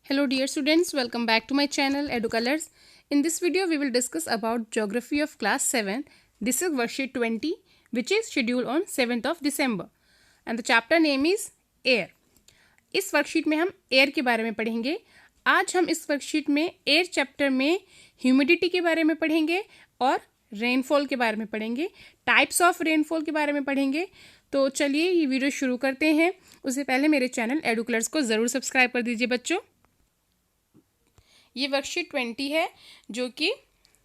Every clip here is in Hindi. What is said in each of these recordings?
Hello dear students, welcome back to my channel EduColors. In this video we will discuss about Geography of class 7. This is worksheet 20 which is scheduled on 7th of December and the chapter name is Air. इस वर्कशीट में हम एयर के बारे में पढ़ेंगे. आज हम इस वर्कशीट में एयर चैप्टर में ह्यूमिडिटी के बारे में पढ़ेंगे और रेनफॉल के बारे में पढ़ेंगे, टाइप्स ऑफ रेनफॉल के बारे में पढ़ेंगे. तो चलिए ये वीडियो शुरू करते हैं. उससे पहले मेरे चैनल EduColors को ज़रूर सब्सक्राइब कर दीजिए बच्चों. ये वर्कशीट 20 है जो कि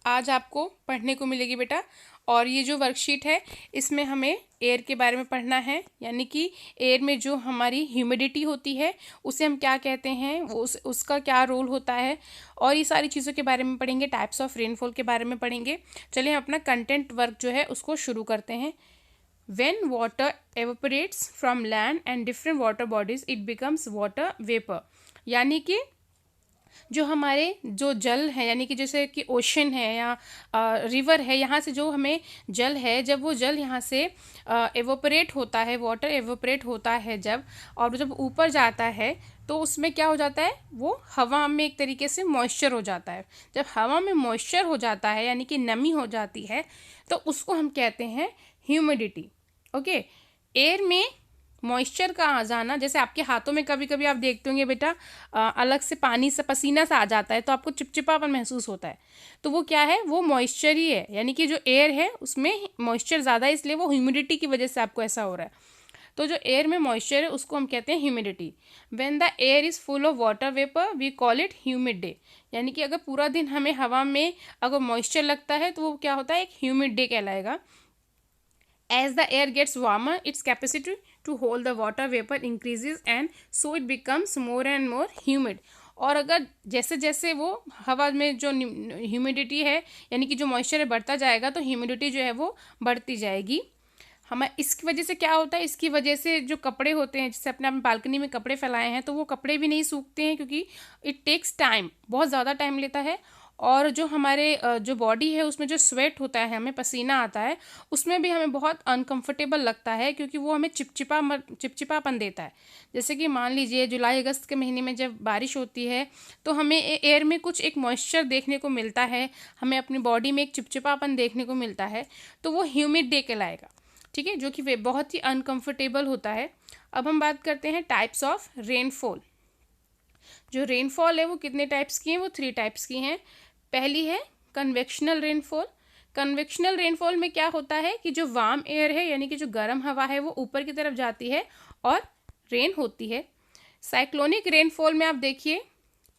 आज आपको पढ़ने को मिलेगी बेटा. और ये जो वर्कशीट है इसमें हमें एयर के बारे में पढ़ना है, यानी कि एयर में जो हमारी ह्यूमिडिटी होती है उसे हम क्या कहते हैं, वो उसका क्या रोल होता है, और ये सारी चीज़ों के बारे में पढ़ेंगे. टाइप्स ऑफ रेनफॉल के बारे में पढ़ेंगे. चलिए हम अपना कंटेंट वर्क जो है उसको शुरू करते हैं. When water evaporates from land and different water bodies, it becomes water vapor. यानी कि जो हमारे जो जल है, यानी कि जैसे कि ओशन है या रिवर है, यहाँ से जो हमें जल है, जब वो जल यहाँ से एवोपरेट होता है, वाटर एवोपरेट होता है जब, और जब ऊपर जाता है तो उसमें क्या हो जाता है, वो हवा में एक तरीके से मॉइस्चर हो जाता है. जब हवा में मॉइस्चर हो जाता है यानी कि नमी हो जाती है तो उसको हम कहते हैं ह्यूमिडिटी. ओके. एयर में मॉइस्चर का आ जाना, जैसे आपके हाथों में कभी कभी आप देखते होंगे बेटा अलग से पानी से पसीना सा आ जाता है तो आपको चिपचिपापन महसूस होता है, तो वो क्या है, वो मॉइस्चर ही है. यानी कि जो एयर है उसमें मॉइस्चर ज़्यादा है, इसलिए वो ह्यूमिडिटी की वजह से आपको ऐसा हो रहा है. तो जो एयर में मॉइस्चर है उसको हम कहते हैं humidity. When the air is full of water vapour we call it humid day. यानी कि अगर पूरा दिन हमें हवा में अगर मॉइस्चर लगता है तो वो क्या होता है, एक ह्यूमिड डे कहलाएगा. As the air gets warmer, its capacity to hold the water vapor increases and so it becomes more and more humid. और अगर जैसे जैसे वो हवा में जो ह्यूमिडिटी है यानी कि जो मॉइस्चर है बढ़ता जाएगा तो ह्यूमिडिटी जो है वो बढ़ती जाएगी. हमें इसकी वजह से क्या होता है, इसकी वजह से जो कपड़े होते हैं, जैसे अपने आप बालकनी में कपड़े फैलाए हैं तो वो कपड़े भी नहीं सूखते हैं क्योंकि इट टेक्स टाइम, बहुत ज़्यादा टाइम लेता है. और जो हमारे जो बॉडी है उसमें जो स्वेट होता है, हमें पसीना आता है, उसमें भी हमें बहुत अनकंफर्टेबल लगता है क्योंकि वो हमें चिपचिपापन देता है. जैसे कि मान लीजिए जुलाई अगस्त के महीने में जब बारिश होती है तो हमें एयर में कुछ एक मॉइस्चर देखने को मिलता है, हमें अपनी बॉडी में एक चिपचिपापन देखने को मिलता है, तो वो ह्यूमिड डे कहलाएगा. ठीक है, जो कि वे बहुत ही अनकंफर्टेबल होता है. अब हम बात करते हैं टाइप्स ऑफ रेनफॉल. जो रेनफॉल है वो कितने टाइप्स की हैं, वो 3 टाइप्स की हैं. पहली है कन्वेक्शनल रेनफॉल. कन्वेक्शनल रेनफॉल में क्या होता है कि जो वार्म एयर है यानी कि जो गर्म हवा है वो ऊपर की तरफ जाती है और रेन होती है. साइक्लोनिक रेनफॉल में आप देखिए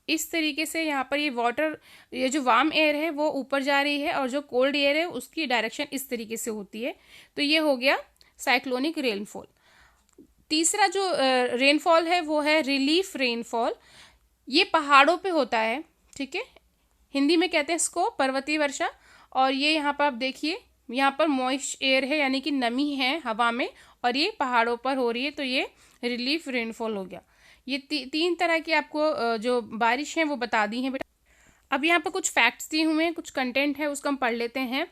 इस तरीके से यहाँ पर ये जो वार्म एयर है वो ऊपर जा रही है और जो कोल्ड एयर है उसकी डायरेक्शन इस तरीके से होती है. तो ये हो गया साइक्लोनिक रेनफॉल. तीसरा जो रेनफॉल है वो है रिलीफ रेनफॉल. ये पहाड़ों पे होता है. ठीक है, हिंदी में कहते हैं इसको पर्वतीय वर्षा. और ये यहाँ पर आप देखिए, यहाँ पर मॉइस्ट एयर है यानी कि नमी है हवा में और ये पहाड़ों पर हो रही है, तो ये रिलीफ रेनफॉल हो गया. ये 3 तरह की आपको जो बारिश है वो बता दी हैं बेटा. अब यहाँ पर कुछ फैक्ट्स दिए हुए हैं, कुछ कंटेंट है उसको हम पढ़ लेते हैं.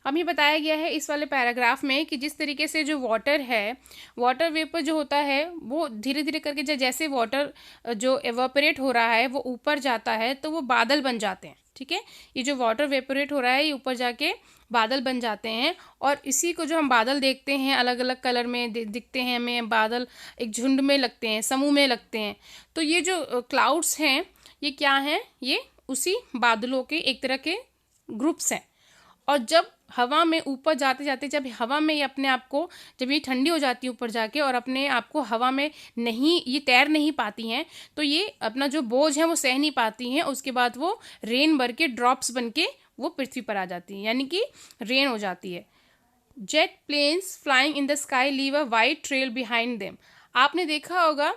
हमें बताया गया है इस वाले पैराग्राफ में कि जिस तरीके से जो वाटर है, वाटर वेपर जो होता है वो धीरे धीरे करके जैसे वाटर जो एवापोरेट हो रहा है वो ऊपर जाता है तो वो बादल बन जाते हैं. ठीक है, ये जो वाटर वेपोरेट हो रहा है ये ऊपर जाके बादल बन जाते हैं और इसी को जो हम बादल देखते हैं अलग अलग कलर में दिखते हैं हमें. बादल एक झुंड में लगते हैं, समूह में लगते हैं. तो ये जो क्लाउड्स हैं ये क्या हैं, ये उसी बादलों के एक तरह के ग्रुप्स हैं. और जब हवा में ऊपर जाते जाते जब हवा में ये अपने आप को, जब ये ठंडी हो जाती है ऊपर जाके और अपने आप को हवा में नहीं, ये तैर नहीं पाती हैं, तो ये अपना जो बोझ है वो सह नहीं पाती हैं. उसके बाद वो रेन भर के ड्रॉप्स बन के वो पृथ्वी पर आ जाती हैं, यानी कि रेन हो जाती है. Jet planes flying in the sky leave a white trail behind them. आपने देखा होगा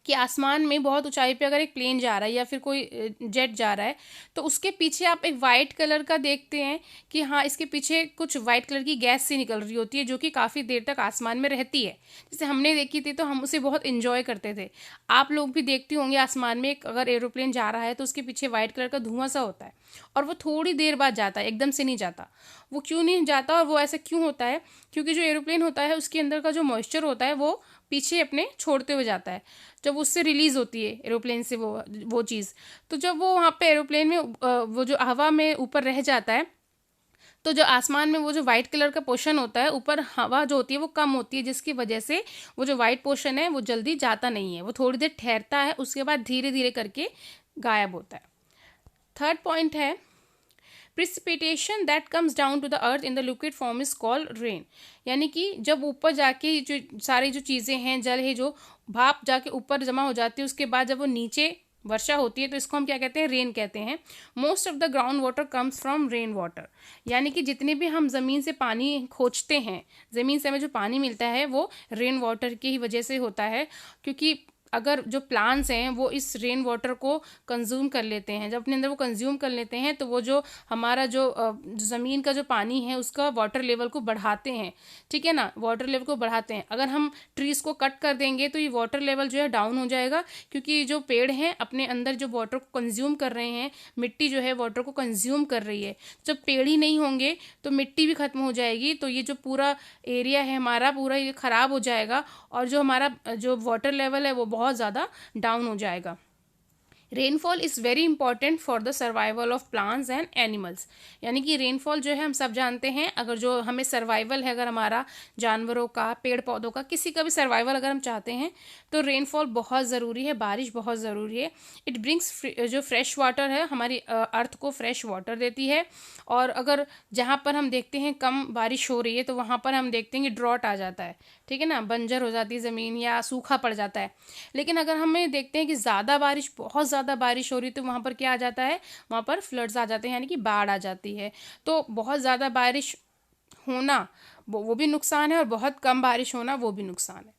कि आसमान में बहुत ऊंचाई पे अगर एक प्लेन जा रहा है या फिर कोई जेट जा रहा है तो उसके पीछे आप एक वाइट कलर का देखते हैं कि हाँ इसके पीछे कुछ वाइट कलर की गैस सी निकल रही होती है जो कि काफ़ी देर तक आसमान में रहती है. जैसे हमने देखी थी तो हम उसे बहुत इंजॉय करते थे. आप लोग भी देखते होंगे आसमान में एक अगर एरोप्लेन जा रहा है तो उसके पीछे वाइट कलर का धुआं सा होता है और वो थोड़ी देर बाद जाता है, एकदम से नहीं जाता. वो क्यों नहीं जाता और वो ऐसा क्यों होता है, क्योंकि जो एरोप्लेन होता है उसके अंदर का जो मॉइस्चर होता है वो पीछे अपने छोड़ते हुए जाता है, जब उससे रिलीज होती है एरोप्लेन से वो चीज़, तो जब वो वहाँ पे एरोप्लेन में वो जो हवा में ऊपर रह जाता है, तो जो आसमान में वो जो वाइट कलर का पोर्शन होता है, ऊपर हवा जो होती है वो कम होती है, जिसकी वजह से वो जो वाइट पोर्शन है वो जल्दी जाता नहीं है, वो थोड़ी देर ठहरता है, उसके बाद धीरे धीरे करके गायब होता है। थर्ड पॉइंट है precipitation that comes down to the earth in the liquid form is called rain. यानी कि जब ऊपर जाके जो सारी जो चीज़ें हैं, जल है, जो भाप जाके ऊपर जमा हो जाती है, उसके बाद जब वो नीचे वर्षा होती है, तो इसको हम क्या कहते हैं, रेन कहते हैं। Most of the ground water comes from rain water. यानी कि जितने भी हम ज़मीन से पानी खोजते हैं, ज़मीन से हमें जो पानी मिलता है वो रेन वाटर की ही वजह से होता है, क्योंकि अगर जो प्लांट्स हैं वो इस रेन वाटर को कंज्यूम कर लेते हैं, जब अपने अंदर वो कंज्यूम कर लेते हैं, तो वो जो हमारा जो ज़मीन का जो पानी है उसका वाटर लेवल को बढ़ाते हैं, ठीक है ना, वाटर लेवल को बढ़ाते हैं। अगर हम ट्रीज़ को कट कर देंगे तो ये वाटर लेवल जो है डाउन हो जाएगा, क्योंकि जो पेड़ हैं अपने अंदर जो वाटर को कंज्यूम कर रहे हैं, मिट्टी जो है वाटर को कंज्यूम कर रही है। जब पेड़ ही नहीं होंगे तो मिट्टी भी खत्म हो जाएगी, तो ये जो पूरा एरिया है हमारा, पूरा ये ख़राब हो जाएगा, और जो हमारा जो वाटर लेवल है वो बहुत ज़्यादा डाउन हो जाएगा। Rainfall is very important for the survival of plants and animals. यानी कि रेनफॉल जो है हम सब जानते हैं, अगर जो हमें सर्वाइवल है, अगर हमारा जानवरों का, पेड़ पौधों का, किसी का भी सर्वाइवल अगर हम चाहते हैं, तो रेनफॉल बहुत ज़रूरी है, बारिश बहुत ज़रूरी है। इट ब्रिंग्स जो फ्रेश वाटर है, हमारी अर्थ को फ्रेश वाटर देती है। और अगर जहाँ पर हम देखते हैं कम बारिश हो रही है, तो वहाँ पर हम देखते हैं कि ड्रॉट आ जाता है, ठीक है ना, बंजर हो जाती है ज़मीन या सूखा पड़ जाता है। लेकिन अगर हमें देखते हैं कि ज़्यादा बारिश, बहुत ज़्यादा बारिश हो रही है, तो वहाँ पर क्या आ जाता है, वहाँ पर फ्लड्स आ जाते हैं, यानी कि बाढ़ आ जाती है। तो बहुत ज़्यादा बारिश होना वो भी नुकसान है, और बहुत कम बारिश होना वो भी नुकसान है।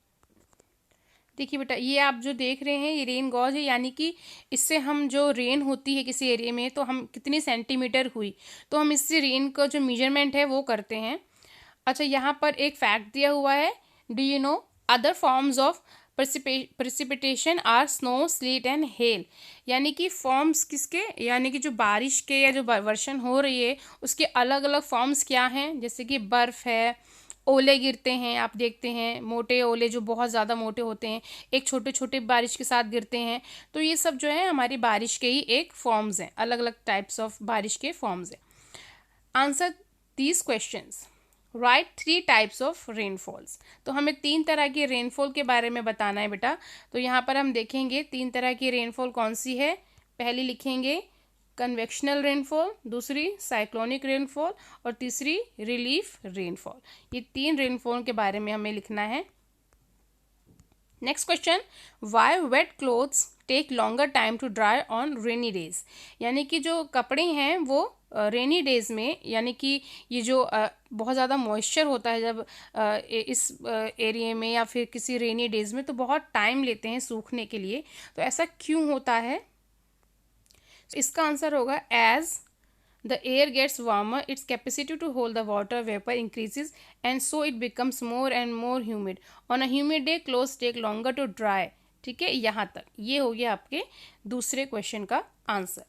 देखिए बेटा, ये आप जो देख रहे हैं ये रेन गॉज है, यानी कि इससे हम जो रेन होती है किसी एरिया में, तो हम कितनी सेंटीमीटर हुई, तो हम इससे रेन का जो मेजरमेंट है वो करते हैं। अच्छा, यहाँ पर एक फैक्ट दिया हुआ है, do you know other forms of precipitation are snow, sleet and hail. यानी कि फॉर्म्स किसके, यानी कि जो बारिश के या जो वर्षण हो रही है उसके अलग अलग फॉर्म्स क्या हैं, जैसे कि बर्फ़ है, ओले गिरते हैं, आप देखते हैं मोटे ओले जो बहुत ज़्यादा मोटे होते हैं, एक छोटे छोटे बारिश के साथ गिरते हैं। तो ये सब जो है हमारी बारिश के ही एक फॉर्म्स हैं, अलग अलग टाइप्स ऑफ बारिश के फॉर्म्स हैं। Answer these questions, right 3 types of rainfalls. तो हमें 3 तरह के रेनफॉल के बारे में बताना है बेटा। तो यहाँ पर हम देखेंगे 3 तरह की रेनफॉल कौन सी है। पहली लिखेंगे कन्वेक्शनल रेनफॉल, दूसरी साइक्लोनिक रेनफॉल, और तीसरी रिलीफ रेनफॉल। ये 3 रेनफॉल के बारे में हमें लिखना है। Next question, why wet clothes take longer time to dry on rainy days. यानी कि जो कपड़े हैं वो रेनी डेज में, यानी कि ये जो बहुत ज़्यादा मॉइस्चर होता है जब इस एरिया में या फिर किसी रेनी डेज में, तो बहुत टाइम लेते हैं सूखने के लिए। तो ऐसा क्यों होता है, इसका आंसर होगा as the air gets warmer its capacity to hold the water vapour increases and so it becomes more and more humid. On a humid day clothes take longer to dry. ठीक है, यहाँ तक ये हो गया आपके दूसरे क्वेश्चन का आंसर।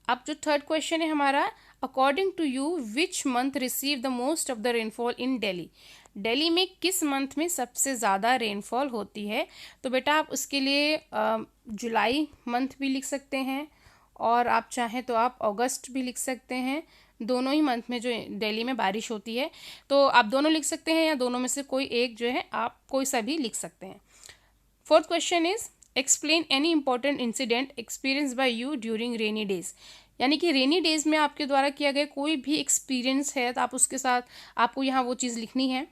अब जो थर्ड क्वेश्चन है हमारा, according to you which month receive the most of the rainfall in Delhi. Delhi में किस मंथ में सबसे ज़्यादा रेनफॉल होती है। तो बेटा आप उसके लिए जुलाई मंथ भी लिख सकते हैं, और आप चाहें तो आप अगस्त भी लिख सकते हैं। दोनों ही मंथ में जो दिल्ली में बारिश होती है, तो आप दोनों लिख सकते हैं, या दोनों में से कोई एक जो है आप कोई सा भी लिख सकते हैं। Fourth question is explain any important incident experience by you during rainy days. यानी कि रेनी डेज में आपके द्वारा किया गया कोई भी एक्सपीरियंस है, तो आप उसके साथ आपको यहाँ वो चीज़ लिखनी है।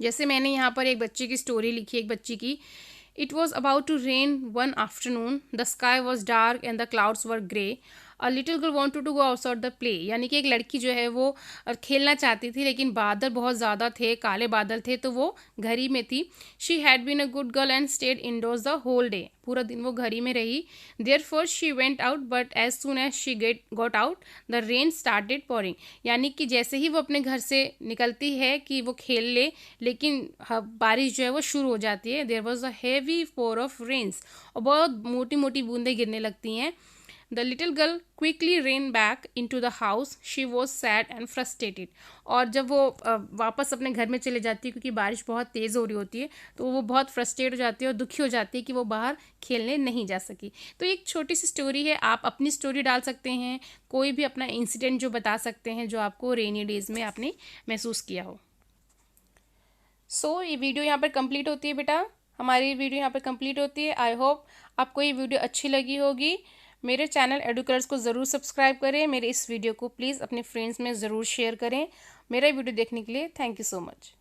जैसे मैंने यहाँ पर एक बच्चे की स्टोरी लिखी, एक बच्ची की। It was about to rain one afternoon. The sky was dark and the clouds were grey. A little girl wanted to go outside the play. यानी कि एक लड़की जो है वो खेलना चाहती थी, लेकिन बादल बहुत ज़्यादा थे, काले बादल थे, तो वो घर ही में थी। She had been a good girl and stayed indoors the whole day. पूरा दिन वो घर ही में रही। Therefore she went out, but as soon as she got out, the rain started pouring. यानी कि जैसे ही वो अपने घर से निकलती है कि वो खेल ले, लेकिन बारिश जो है वो शुरू हो जाती है। There was a heavy pour of rains. और बहुत मोटी मोटी बूंदें गिरने लगती हैं। The little girl quickly ran back into the house, she was sad and frustrated. और जब वो वापस अपने घर में चले जाती है, क्योंकि बारिश बहुत तेज़ हो रही होती है, तो वो बहुत फ्रस्ट्रेट हो जाती है और दुखी हो जाती है कि वो बाहर खेलने नहीं जा सकी। तो एक छोटी सी स्टोरी है, आप अपनी स्टोरी डाल सकते हैं, कोई भी अपना इंसिडेंट जो बता सकते हैं जो आपको रेनी डेज में आपने महसूस किया हो। सो ये वीडियो यहाँ पर कंप्लीट होती है बेटा, हमारी वीडियो यहाँ पर कंप्लीट होती है। आई होप आपको ये वीडियो अच्छी लगी होगी। मेरे चैनल एडुकलर्स को ज़रूर सब्सक्राइब करें। मेरे इस वीडियो को प्लीज़ अपने फ्रेंड्स में ज़रूर शेयर करें। मेरा वीडियो देखने के लिए थैंक यू सो मच।